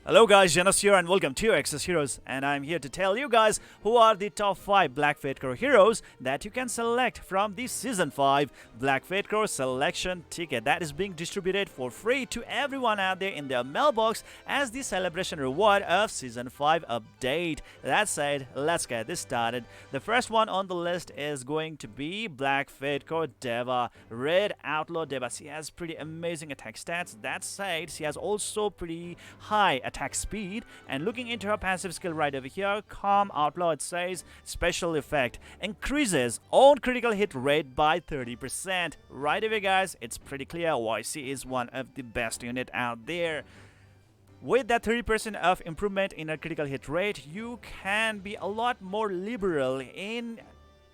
Hello guys, Zennosh here and welcome to Exos Heroes, and I'm here to tell you guys who are the top 5 Black Fatecore heroes that you can select from the Season 5 Black Fatecore selection ticket that is being distributed for free to everyone out there in their mailbox as the celebration reward of Season 5 update. That said, let's get this started. The first one on the list is going to be Black Fatecore Deva, Red Outlaw Deva. She has pretty amazing attack stats. That said, she has also pretty high attack speed, and looking into her passive skill right over here, Calm Outlaw, it says special effect increases own critical hit rate by 30%. Right away guys, it's pretty clear why she is one of the best unit out there. With that 30% of improvement in her critical hit rate, you can be a lot more liberal in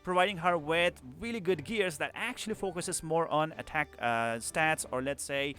providing her with really good gears that actually focuses more on attack stats, or let's say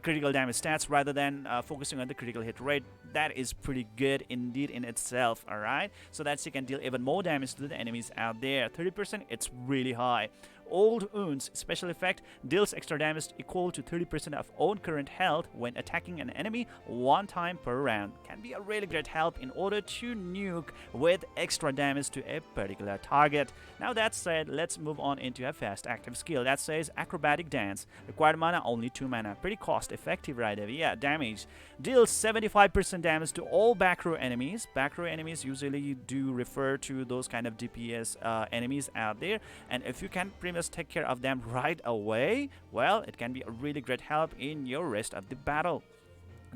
critical damage stats, rather than focusing on the critical hit rate. That is pretty good indeed in itself, alright? So that she can deal even more damage to the enemies out there. 30%, it's really high. Old Wounds special effect deals extra damage equal to 30% of own current health when attacking an enemy one time per round. Can be a really great help in order to nuke with extra damage to a particular target. Now that said, let's move on into a fast active skill that says Acrobatic Dance. Required mana only 2 mana. Pretty cost effective right there. Yeah, damage. Deals 75% damage to all back row enemies. Back row enemies usually do refer to those kind of DPS enemies out there, and if you can pretty much take care of them right away, well, it can be a really great help in your rest of the battle.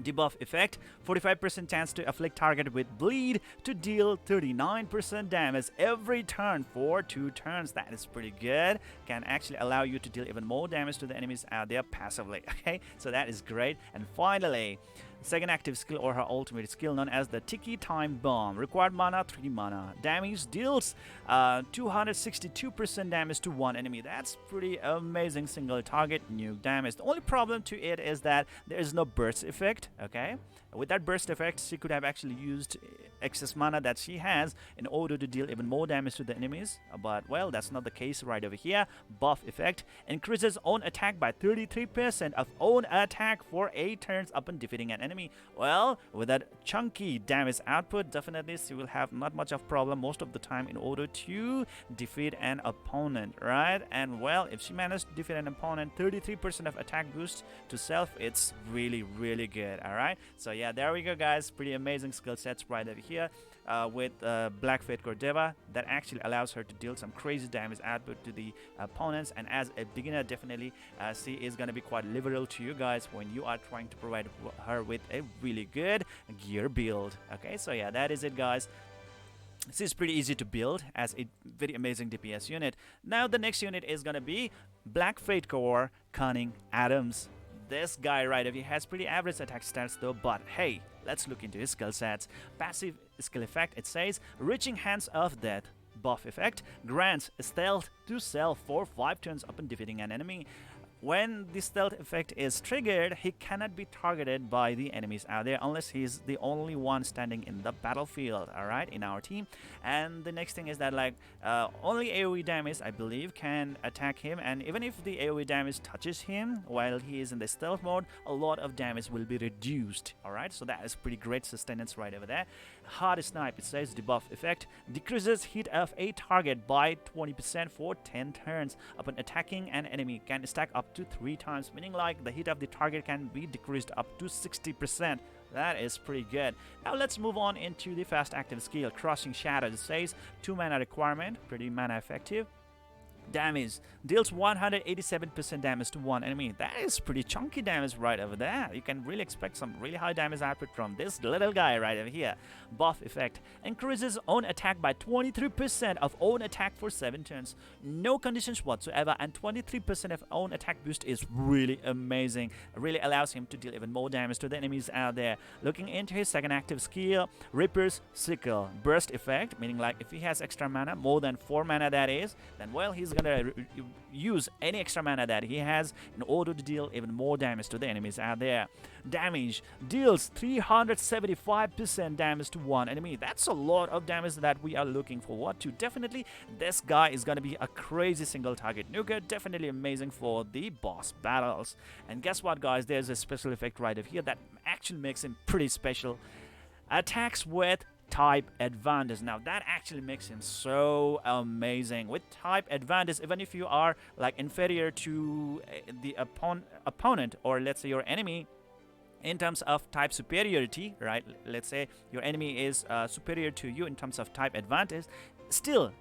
Debuff effect, 45% chance to afflict target with bleed to deal 39% damage every turn for 2 turns. That is pretty good. Can actually allow you to deal even more damage to the enemies out there passively. Okay, so that is great. And finally, second active skill, or her ultimate skill, known as the Tiki Time Bomb. Required mana 3 mana. Damage deals 262% damage to one enemy. That's pretty amazing single target nuke damage. The only problem to it is that there is no burst effect. Okay, with that burst effect, she could have actually used excess mana that she has in order to deal even more damage to the enemies, but well, that's not the case right over here. Buff effect increases own attack by 33% of own attack for 8 turns upon defeating an enemy. Well, with that chunky damage output, definitely she will have not much of problem most of the time in order to defeat an opponent, right? And well, if she managed to defeat an opponent, 33% of attack boost to self, it's really good. All right, so yeah, there we go guys. Pretty amazing skill sets right over here with Black Fatecore Deva that actually allows her to deal some crazy damage output to the opponents. And as a beginner, definitely she is going to be quite liberal to you guys when you are trying to provide her with a really good gear build. Okay, so yeah, that is it guys. This is pretty easy to build as a very amazing DPS unit. Now the next unit is going to be Black Fatecore Cunning Adams. This guy right over here has pretty average attack stats though, but hey, let's look into his skill sets. Passive skill effect, it says Reaching Hands of Death. Buff effect grants stealth to self for 5 turns upon defeating an enemy. When the stealth effect is triggered, he cannot be targeted by the enemies out there unless he's the only one standing in the battlefield, alright, in our team. And the next thing is that, like, only AoE damage, I believe, can attack him, and even if the AoE damage touches him while he is in the stealth mode, a lot of damage will be reduced, alright. So that is pretty great sustenance right over there. Hard Snipe, it says debuff effect decreases hit of a target by 20% for 10 turns upon attacking an enemy. Can stack up to 3 times, meaning like the hit of the target can be decreased up to 60%. That is pretty good. Now let's move on into the fast active skill, Crushing Shadow. It says 2 mana requirement, pretty mana effective. Damage deals 187% damage to one enemy. That is pretty chunky damage right over there. You can really expect some really high damage output from this little guy right over here. Buff effect increases own attack by 23% of own attack for 7 turns. No conditions whatsoever, and 23% of own attack boost is really amazing. It really allows him to deal even more damage to the enemies out there. Looking into his second active skill, Reaper's Sickle. Burst effect, meaning like if he has extra mana, more than 4 mana that is, then well, he's gonna use any extra mana that he has in order to deal even more damage to the enemies out there. Damage deals 375% damage to one enemy. That's a lot of damage that we are looking forward to. Definitely, this guy is gonna be a crazy single target nuker. Definitely amazing for the boss battles. And guess what, guys? There's a special effect right over here that actually makes him pretty special. Attacks with type advantage. Now that actually makes him so amazing. With type advantage, even if you are like inferior to the opponent, or let's say your enemy, in terms of type superiority, right? Let's say your enemy is superior to you in terms of type advantage, still,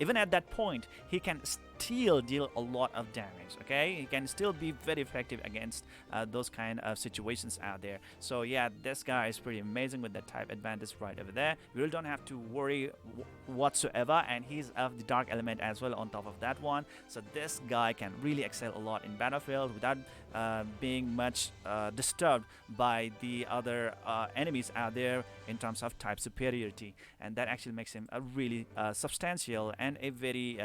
even at that point, he can still deal a lot of damage. Okay, he can still be very effective against those kind of situations out there. So yeah, this guy is pretty amazing with that type advantage right over there. You really don't have to worry whatsoever, and he's of the dark element as well on top of that one. So this guy can really excel a lot in battlefield without being much disturbed by the other enemies out there in terms of type superiority, and that actually makes him a really substantial and a very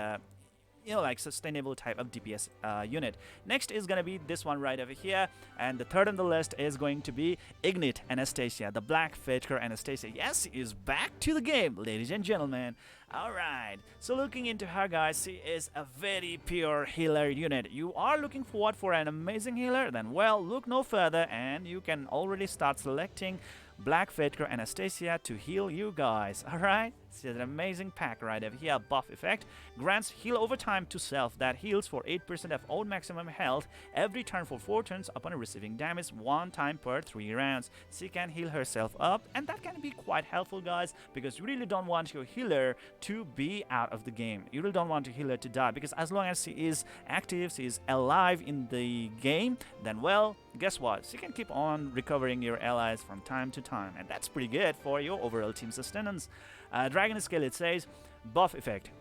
like sustainable type of DPS unit. Next is gonna be this one right over here, and the third on the list is going to be Ignite Anastasia, the Black Fatecore Anastasia. Yes, she is back to the game, ladies and gentlemen. Alright, so looking into her, guys, she is a very pure healer unit. You are looking forward for an amazing healer? Then well, look no further and you can already start selecting Black Fatecore Anastasia to heal you guys. Alright, it's an amazing pack right over here. Buff effect grants heal over time to self that heals for 8% of own maximum health every turn for 4 turns upon receiving damage 1 time per 3 rounds. She can heal herself up, and that can be quite helpful, guys, because you really don't want your healer to be out of the game. You really don't want your healer to die, because as long as she is active, she is alive in the game, then well, guess what? She can keep on recovering your allies from time to time, and that's pretty good for your overall team sustenance. Dragon skill, it says buff effect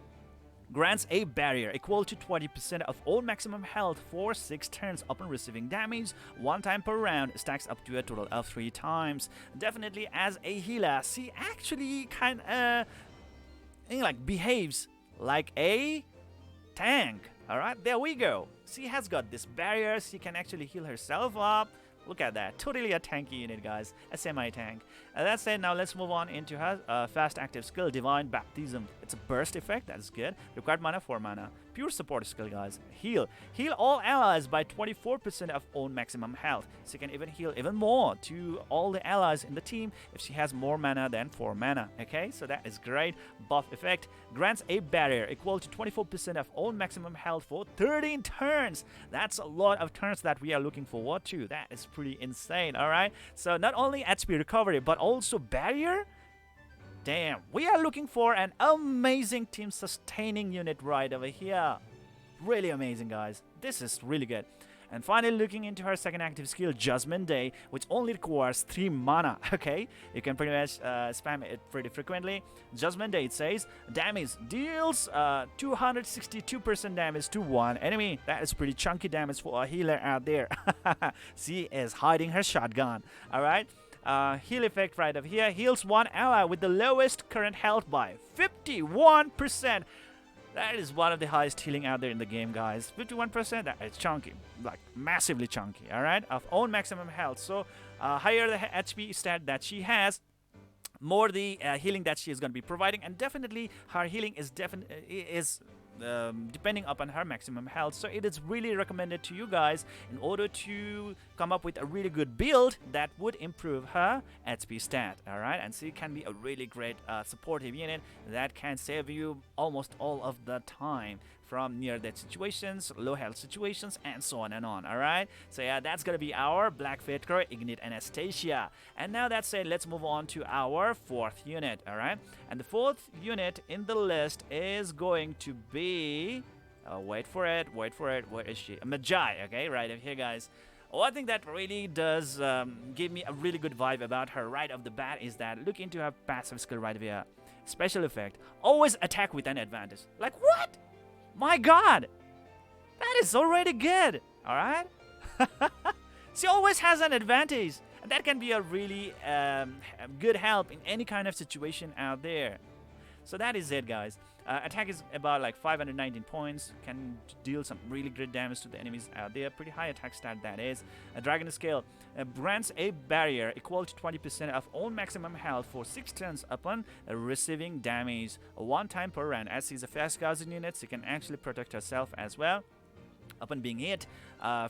grants a barrier equal to 20% of all maximum health for 6 turns upon receiving damage 1 time per round, stacks up to a total of 3 times. Definitely, as a healer, she actually kind of like behaves like a tank. Alright, there we go. She has got this barrier. She can actually heal herself up. Look at that. Totally a tanky unit, guys. A semi-tank. That said, now let's move on into her fast active skill, Divine Baptism. It's a burst effect. That's good. Required mana, 4 mana. Pure support skill, guys. Heal. Heal all allies by 24% of own maximum health. She can even heal even more to all the allies in the team if she has more mana than 4 mana. Okay, so that is great. Buff effect grants a barrier equal to 24% of own maximum health for 13 turns. That's a lot of turns that we are looking forward to. That is pretty insane. Alright, so not only HP recovery but also barrier. Damn, we are looking for an amazing team sustaining unit right over here. Really amazing, guys. This is really good. And finally, looking into her second active skill, Judgment Day, which only requires 3 mana. Okay, you can pretty much spam it pretty frequently. Judgment Day, it says, damage deals 262% damage to one enemy. That is pretty chunky damage for a healer out there. She is hiding her shotgun. All right. Heal effect right over here heals one ally with the lowest current health by 51%. That is one of the highest healing out there in the game, guys. 51%, that is chunky, like massively chunky. All right, of own maximum health. So higher the HP stat that she has, more the healing that she is going to be providing, and definitely her healing is depending upon her maximum health. So it is really recommended to you guys in order to come up with a really good build that would improve her HP stat. Alright, and she can be a really great supportive unit that can save you almost all of the time from near-death situations, low health situations, and so on and on. Alright, so yeah, that's gonna be our Black Fatecore Ignite Anastasia. And now that said, let's move on to our 4th unit. Alright, and the 4th unit in the list is going to be wait for it, where is she? Magi. Okay, right over here, guys. One thing that really does give me a really good vibe about her right off the bat is that look into her passive skill right over here. Special effect, always attack with an advantage. Like what? My god, that is already good. Alright. She always has an advantage, and that can be a really good help in any kind of situation out there. So that is it, guys. Attack is about like 519 points, can deal some really great damage to the enemies out there. Pretty high attack stat that is. Dragon Scale grants a barrier equal to 20% of all maximum health for 6 turns upon receiving damage 1 time per round. As she's a fast Gaussian unit, she can actually protect herself as well upon being hit.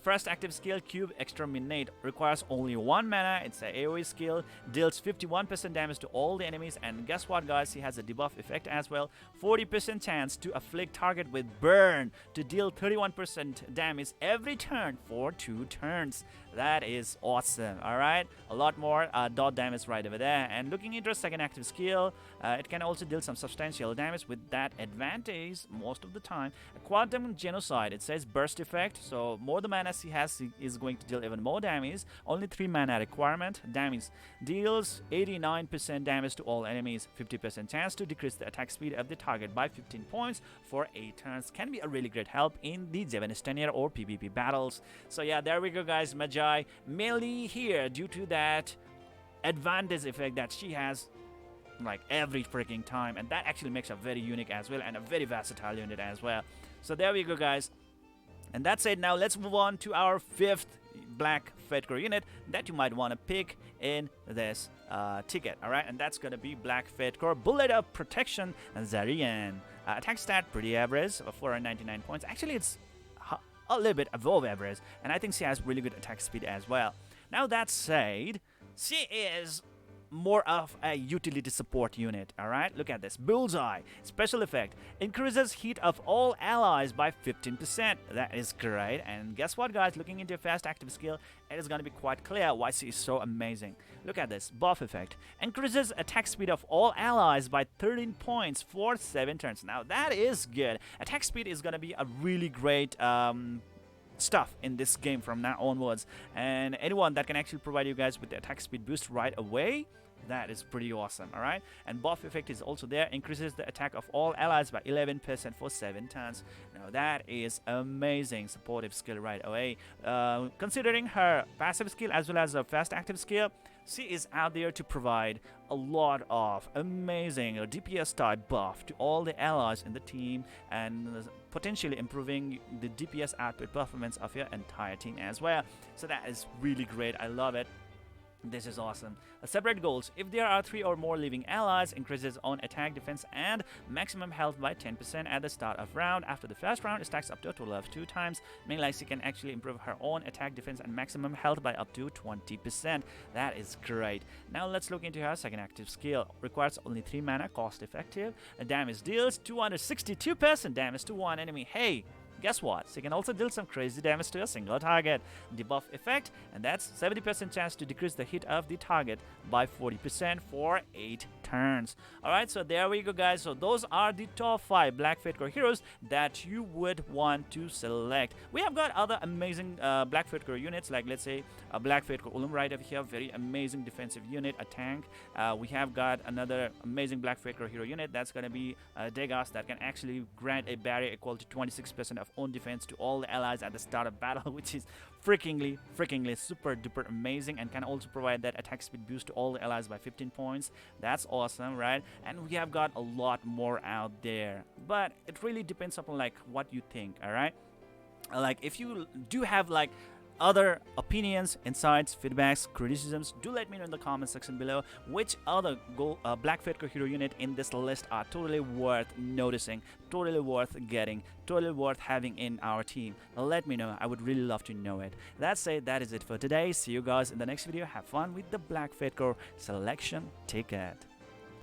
First active skill, Cube Exterminate, requires only 1 mana. It's a AoE skill, deals 51% damage to all the enemies, and guess what, guys, he has a debuff effect as well. 40% chance to afflict target with burn to deal 31% damage every turn for 2 turns. That is awesome. Alright, a lot more dot damage right over there. And looking into a second active skill, it can also deal some substantial damage with that advantage most of the time. A Quantum Genocide, it says burst effect, so more the mana she has, she is going to deal even more damage. Only 3 mana requirement. Damage deals 89% damage to all enemies, 50% chance to decrease the attack speed of the target by 15 points for 8 turns. Can be a really great help in the Javanese tenure or PvP battles. So yeah, there we go, guys. Magi mainly here due to that advantage effect that she has like every freaking time, and that actually makes her very unique as well and a very versatile unit as well. So there we go, guys. And that's it. Now let's move on to our 5th black Fatecore unit that you might want to pick in this ticket. Alright, and that's gonna be black Fatecore Bullet of Protection and Zarienne. Attack stat pretty average, 499 points. Actually, it's a little bit above average, and I think she has really good attack speed as well. Now that said, she is more of a utility support unit. Alright, look at this. Bullseye special effect increases heat of all allies by 15%. That is great. And guess what, guys, looking into a fast active skill, it is going to be quite clear why she is so amazing. Look at this. Buff effect increases attack speed of all allies by 13 points for 7 turns. Now that is good. Attack speed is going to be a really great stuff in this game from now onwards, and anyone that can actually provide you guys with the attack speed boost right away, that is pretty awesome. Alright, and buff effect is also there, increases the attack of all allies by 11% for 7 turns. Now that is amazing supportive skill right away. Considering her passive skill as well as her fast active skill, she is out there to provide a lot of amazing DPS type buff to all the allies in the team, and potentially improving the DPS output performance of your entire team as well. So that is really great. I love it. This is awesome. Separate goals. If there are 3 or more living allies, increases on attack, defense, and maximum health by 10% at the start of round. After the first round, it stacks up to a total of 2 times. Meaning like she can actually improve her own attack, defense, and maximum health by up to 20%. That is great. Now let's look into her second active skill. Requires only 3 mana, cost effective. Damage deals 262% damage to one enemy. Hey! Guess what? She can also deal some crazy damage to a single target. Debuff effect, and that's 70% chance to decrease the hit of the target by 40% for 8 turns. Alright, so there we go, guys. So those are the top 5 black Fatecore heroes that you would want to select. We have got other amazing black Fatecore units, like let's say a black Fatecore Ulum right over here, very amazing defensive unit, a tank. We have got another amazing black Fatecore hero unit that's going to be Degas, that can actually grant a barrier equal to 26% of own defense to all the allies at the start of battle, which is freakingly super duper amazing, and can also provide that attack speed boost to all the allies by 15 points. That's awesome, right? And we have got a lot more out there, but it really depends upon like what you think. All right, like if you do have like other opinions, insights, feedbacks, criticisms, do let me know in the comment section below which other black Fatecore hero unit in this list are totally worth noticing, totally worth getting, totally worth having in our team. Let me know. I would really love to know it. That's it. That is it for today. See you guys in the next video. Have fun with the black Fatecore selection ticket.